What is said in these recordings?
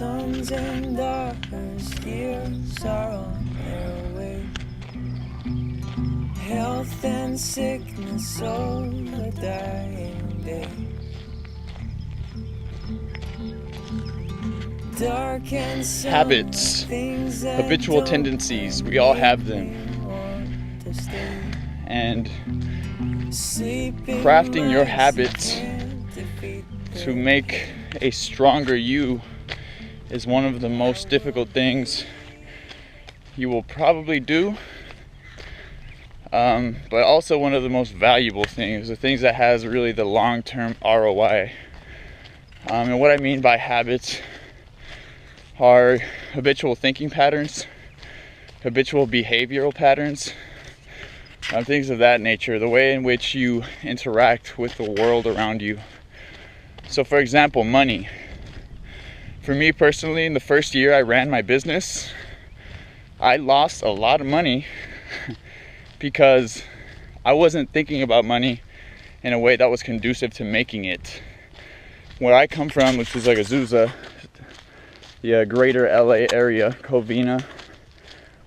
sons and daughters, years are on their way. Health and sickness, oh, a dying day. Dark and Habits, habitual tendencies, we all have them. And crafting your habits to make a stronger you is one of the most difficult things you will probably do, but also one of the most valuable things, the things that has really the long-term ROI. And what I mean by habits are habitual thinking patterns, habitual behavioral patterns, things of that nature, the way in which you interact with the world around you. So for example, money. For me personally, in the first year I ran my business, I lost a lot of money because I wasn't thinking about money in a way that was conducive to making it. Where I come from, which is like Zozaya, the greater LA area, Covina,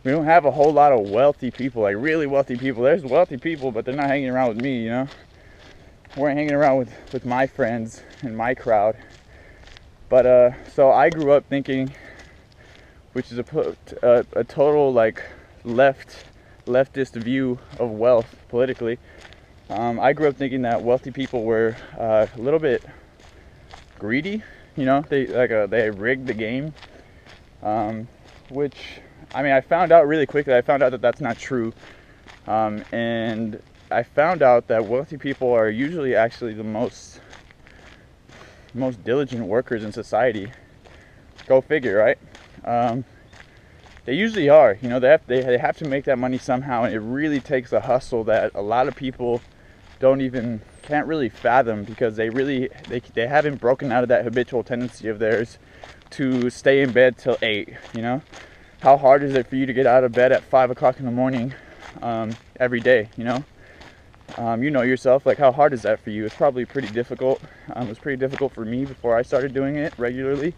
we don't have a whole lot of wealthy people, like really wealthy people. There's wealthy people, but they're not hanging around with me, you know? We're hanging around with my friends and my crowd. But so I grew up thinking, which is a total like leftist view of wealth politically. I grew up thinking that wealthy people were a little bit greedy, you know. They rigged the game, which I mean I found out really quickly. I found out that that's not true, and I found out that wealthy people are usually actually the most diligent workers in society. Go figure, right? They usually are. You know, they have to make that money somehow, and it really takes a hustle that a lot of people can't really fathom, because they haven't broken out of that habitual tendency of theirs to stay in bed till 8. You know, how hard is it for you to get out of bed at 5 o'clock in the morning every day? You know. You know yourself, like how hard is that for you? It's probably pretty difficult. It was pretty difficult for me before I started doing it regularly.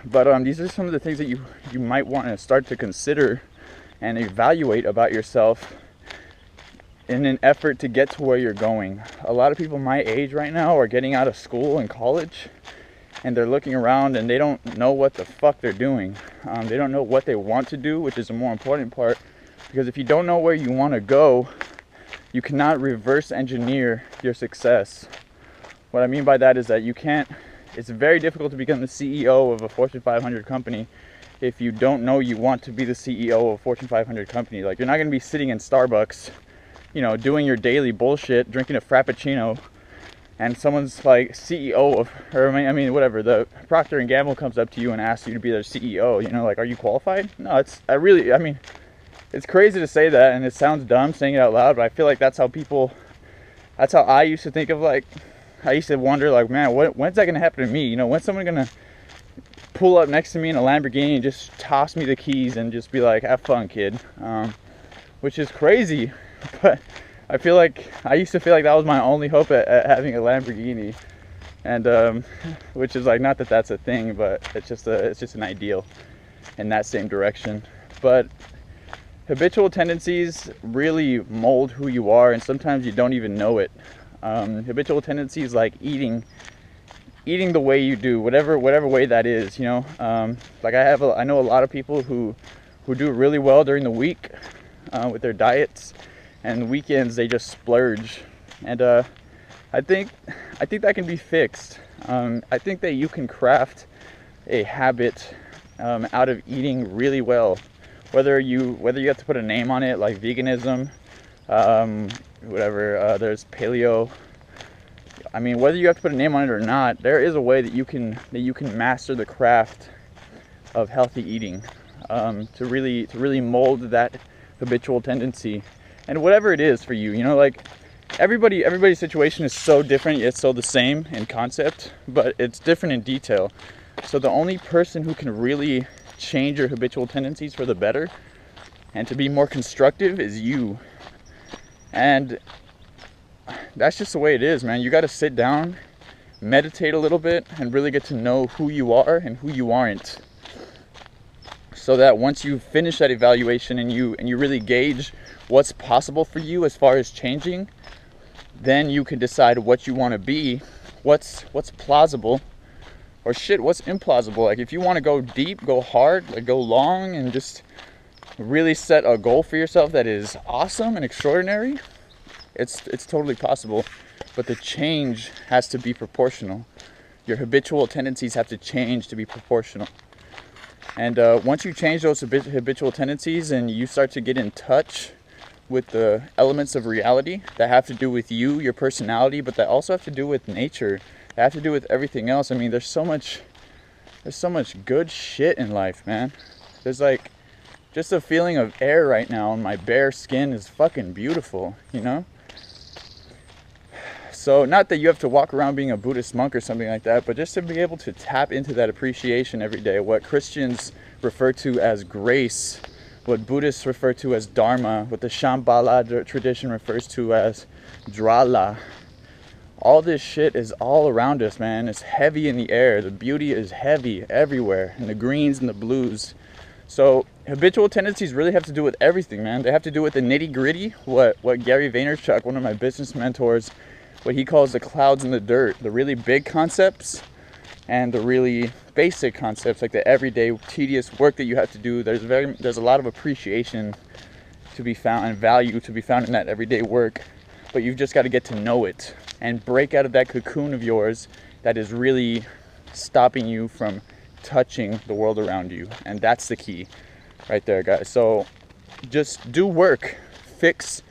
But these are some of the things that you might want to start to consider and evaluate about yourself in an effort to get to where you're going. A lot of people my age right now are getting out of school and college, and they're looking around and they don't know what the fuck they're doing. They don't know what they want to do, which is the more important part, because if you don't know where you want to go, you cannot reverse engineer your success. What I mean by that is that it's very difficult to become the CEO of a Fortune 500 company if you don't know you want to be the CEO of a Fortune 500 company. Like, you're not going to be sitting in Starbucks, you know, doing your daily bullshit, drinking a Frappuccino, and someone's like CEO of, or I mean, whatever, the Procter & Gamble comes up to you and asks you to be their CEO, you know, like, are you qualified? No, it's crazy to say that, and it sounds dumb saying it out loud, but I feel like that's how I used to think of, like, I used to wonder, like, man, when's that going to happen to me? You know, when's someone going to pull up next to me in a Lamborghini and just toss me the keys and just be like, have fun, kid? Which is crazy, but I used to feel like that was my only hope at having a Lamborghini. And, which is like, not that that's a thing, but it's just an ideal in that same direction. But habitual tendencies really mold who you are, and sometimes you don't even know it. Habitual tendencies like eating the way you do, whatever way that is, you know. Like I know a lot of people who do really well during the week with their diets, and the weekends they just splurge. And I think that can be fixed. I think that you can craft a habit out of eating really well. Whether you have to put a name on it, like veganism, there's paleo. I mean, whether you have to put a name on it or not, there is a way that you can master the craft of healthy eating, to really mold that habitual tendency, and whatever it is for you. You know, like everybody's situation is so different, yet so the same in concept, but it's different in detail. So the only person who can really change your habitual tendencies for the better and to be more constructive is you. And that's just the way it is, man. You got to sit down meditate a little bit and really get to know who you are and who you aren't, so that once you finish that evaluation and you really gauge what's possible for you as far as changing, then you can decide what you want to be, what's plausible, or shit, what's implausible. Like if you want to go deep, go hard, like go long, and just really set a goal for yourself that is awesome and extraordinary, it's totally possible. But the change has to be proportional. Your habitual tendencies have to change to be proportional. And once you change those habitual tendencies and you start to get in touch with the elements of reality that have to do with you, your personality, but that also have to do with nature, that have to do with everything else. I mean, there's so much good shit in life, man. There's like just a feeling of air right now, and my bare skin is fucking beautiful, you know? So not that you have to walk around being a Buddhist monk or something like that, but just to be able to tap into that appreciation every day, what Christians refer to as grace, what Buddhists refer to as dharma, what the Shambhala tradition refers to as drala. All this shit is all around us, man. It's heavy in the air. The beauty is heavy everywhere, and the greens and the blues. So habitual tendencies really have to do with everything, man. They have to do with the nitty gritty, what Gary Vaynerchuk, one of my business mentors, what he calls the clouds in the dirt, the really big concepts and the really basic concepts, like the everyday tedious work that you have to do. There's a lot of appreciation to be found and value to be found in that everyday work, but you've just got to get to know it and break out of that cocoon of yours that is really stopping you from touching the world around you. And that's the key right there, guys. So just do work, fix,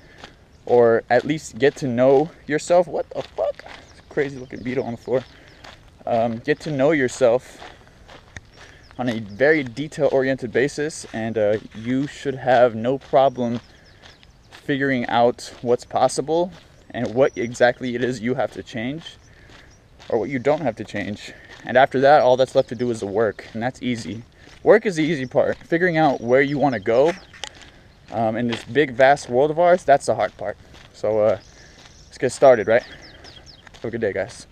or at least get to know yourself. What the fuck? Crazy looking beetle on the floor. Get to know yourself on a very detail-oriented basis, and you should have no problem figuring out what's possible and what exactly it is you have to change or what you don't have to change. And after that, all that's left to do is the work, and that's easy. Work is the easy part. Figuring out where you want to go in this big, vast world of ours, that's the hard part. So let's get started, right? Have a good day, guys.